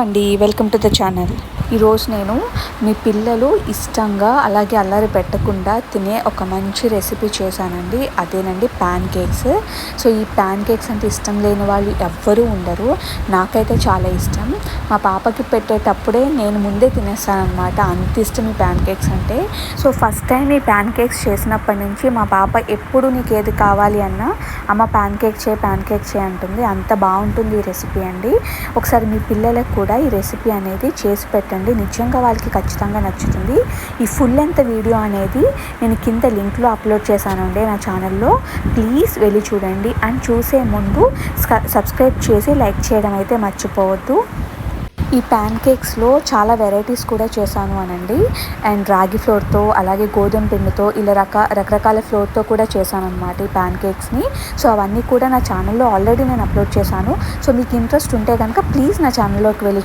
అండి, welcome to the channel. ఈరోజు నేను మీ పిల్లలు ఇష్టంగా అలాగే అల్లరి పెట్టకుండా తినే ఒక మంచి రెసిపీ చేశానండి. అదేనండి ప్యాన్ కేక్స్. సో ఈ ప్యాన్ కేక్స్ అంటే ఇష్టం లేని వాళ్ళు ఎవ్వరూ ఉండరు. నాకైతే చాలా ఇష్టం. మా పాపకి పెట్టేటప్పుడే నేను ముందే తినేస్తాను అనమాట, అంత ఇష్టం ఈ ప్యాన్ కేక్స్ అంటే. సో ఫస్ట్ టైం ఈ ప్యాన్ కేక్స్ చేసినప్పటి నుంచి మా పాప ఎప్పుడు నీకు ఏది కావాలి అన్నా అమ్మ ప్యాన్ కేక్ చేయి అంటుంది. అంత బాగుంటుంది ఈ రెసిపీ అండి. ఒకసారి మీ పిల్లలకు కూడా ఈ రెసిపీ అనేది చేసి పెట్టండి, నిజంగా వాళ్ళకి ఖచ్చితంగా నచ్చుతుంది. ఈ ఫుల్ లెంత్ వీడియో అనేది నేను కింద లింక్లో అప్లోడ్ చేశానండి నా ఛానల్లో, ప్లీజ్ వెళ్ళి చూడండి. అండ్ చూసే ముందు సబ్స్క్రైబ్ చేసి లైక్ చేయడం అయితే మర్చిపోవద్దు. ఈ ప్యాన్ కేక్స్లో చాలా వెరైటీస్ కూడా చేశాను అనండి. అండ్ రాగి ఫ్లోర్తో అలాగే గోధుమ పిండితో ఇలా రకరకాల ఫ్లోర్తో కూడా చేశాను అనమాట ఈ ప్యాన్ కేక్స్ని. సో అవన్నీ కూడా నా ఛానల్లో ఆల్రెడీ నేను అప్లోడ్ చేశాను. సో మీకు ఇంట్రెస్ట్ ఉంటే కనుక ప్లీజ్ నా ఛానల్లోకి వెళ్ళి